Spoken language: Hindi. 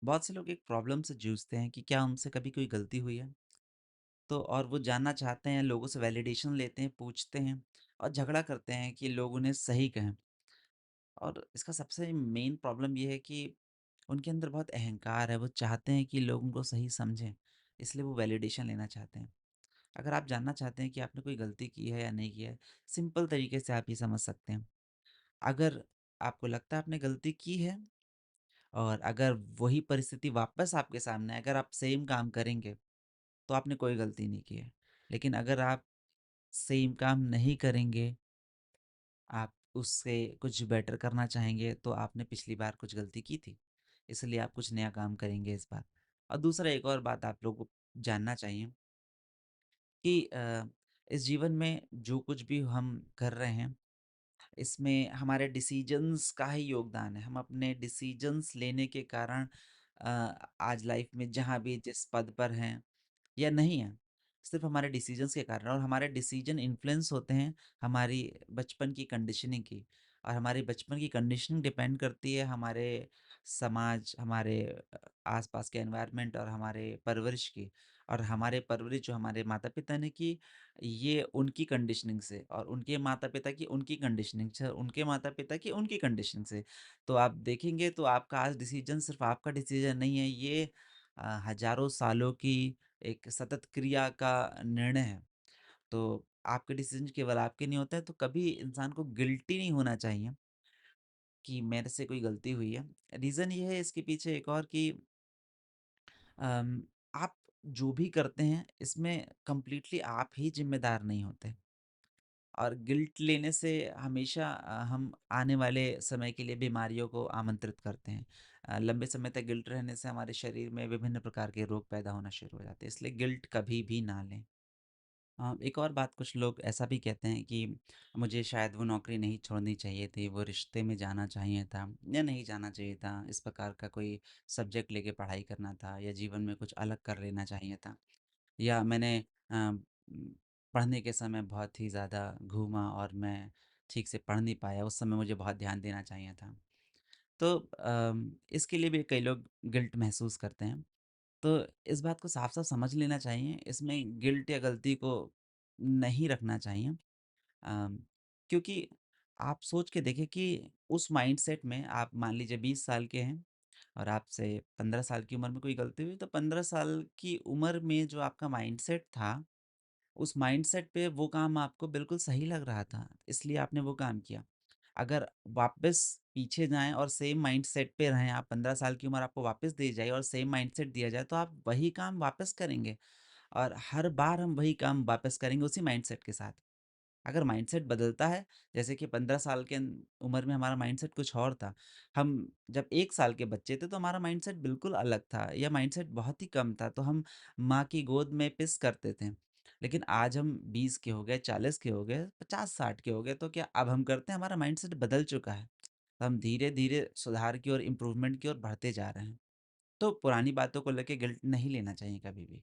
बहुत से लोग एक प्रॉब्लम से जूझते हैं कि क्या उनसे कभी कोई गलती हुई है? तो और वो जानना चाहते हैं, लोगों से वैलिडेशन लेते हैं, पूछते हैं और झगड़ा करते हैं कि लोग उन्हें सही कहें। और इसका सबसे मेन प्रॉब्लम ये है कि उनके अंदर बहुत अहंकार है, वो चाहते हैं कि लोग उनको सही समझें, इसलिए वो वैलिडेशन लेना चाहते हैं। अगर आप जानना चाहते हैं कि आपने कोई गलती की है या नहीं की है, सिंपल तरीके से आप ये समझ सकते हैं। अगर आपको लगता है आपने गलती की है और अगर वही परिस्थिति वापस आपके सामने आए, अगर आप सेम काम करेंगे, तो आपने कोई गलती नहीं की है। लेकिन अगर आप सेम काम नहीं करेंगे, आप उससे कुछ बेटर करना चाहेंगे, तो आपने पिछली बार कुछ गलती की थी, इसलिए आप कुछ नया काम करेंगे इस बार। और दूसरा एक और बात आप लोगों को जानना चाहिए कि इस जीवन में जो कुछ भी हम कर रहे हैं, इसमें हमारे डिसीजंस का ही योगदान है। हम अपने डिसीजंस लेने के कारण आज लाइफ में जहाँ भी जिस पद पर हैं या नहीं हैं, सिर्फ़ हमारे डिसीजंस के कारण। और हमारे डिसीजन इन्फ्लुएंस होते हैं हमारी बचपन की कंडीशनिंग की। और हमारी बचपन की कंडीशनिंग डिपेंड करती है हमारे समाज, हमारे आस-पास के एनवायरनमेंट और हमारे परवरिश की। और हमारे परवरिश जो हमारे माता-पिता ने की, ये उनकी कंडीशनिंग से, और उनके माता-पिता की उनकी कंडीशनिंग से, और उनके माता-पिता की उनकी कंडीशनिंग से। तो आप देखेंगे तो आपका आज डिसीजन सिर्फ़ आपका डिसीजन नहीं है, ये हज़ारों सालों की एक सतत क्रिया का निर्णय है। तो आपके डिसीजन केवल आपके नहीं होते हैं, तो कभी इंसान को गिल्टी नहीं होना चाहिए कि मेरे से कोई गलती हुई है। रीज़न ये है इसके पीछे एक और कि आप जो भी करते हैं इसमें कंप्लीटली आप ही ज़िम्मेदार नहीं होते। और गिल्ट लेने से हमेशा हम आने वाले समय के लिए बीमारियों को आमंत्रित करते हैं। लंबे समय तक गिल्ट रहने से हमारे शरीर में विभिन्न प्रकार के रोग पैदा होना शुरू हो जाते हैं, इसलिए गिल्ट कभी भी ना लें। एक और बात, कुछ लोग ऐसा भी कहते हैं कि मुझे शायद वो नौकरी नहीं छोड़नी चाहिए थी, वो रिश्ते में जाना चाहिए था या नहीं जाना चाहिए था, इस प्रकार का कोई सब्जेक्ट लेके पढ़ाई करना था या जीवन में कुछ अलग कर लेना चाहिए था। या मैंने पढ़ने के समय बहुत ही ज़्यादा घूमा और मैं ठीक से पढ़ नहीं पाया, उस समय मुझे बहुत ध्यान देना चाहिए था। तो इसके लिए भी कई लोग गिल्ट महसूस करते हैं। तो इस बात को साफ-साफ समझ लेना चाहिए, इसमें गिल्ट या गलती को नहीं रखना चाहिए। अम, क्योंकि आप सोच के देखिए कि उस माइंडसेट में आप मान लीजिए 20 साल के हैं और आपसे 15 साल की उम्र में कोई गलती हुई, तो 15 साल की उम्र में जो आपका माइंडसेट था, उस माइंडसेट पे वो काम आपको बिल्कुल सही लग रहा था, इसलिए आपने वो काम किया। अगर वापस पीछे जाएँ और सेम माइंडसेट पे रहें, आप 15 साल की उम्र आपको वापस दी जाए और सेम माइंडसेट दिया जाए, तो आप वही काम वापस करेंगे और हर बार हम वही काम वापस करेंगे उसी माइंडसेट के साथ। अगर माइंडसेट बदलता है, जैसे कि 15 साल के उम्र में हमारा माइंडसेट कुछ और था। हम जब 1 साल के बच्चे थे तो हमारा माइंडसेट बिल्कुल अलग था, या माइंडसेट बहुत ही कम था, तो हम माँ की गोद में पिस करते थे। लेकिन आज हम 20 के हो गए, 40 के हो गए, 50-60 के हो गए, तो क्या अब हम करते हैं? हमारा माइंडसेट बदल चुका है। तो हम धीरे-धीरे सुधार की ओर, इम्प्रूवमेंट की ओर बढ़ते जा रहे हैं। तो पुरानी बातों को लेके गिल्ट नहीं लेना चाहिए कभी भी।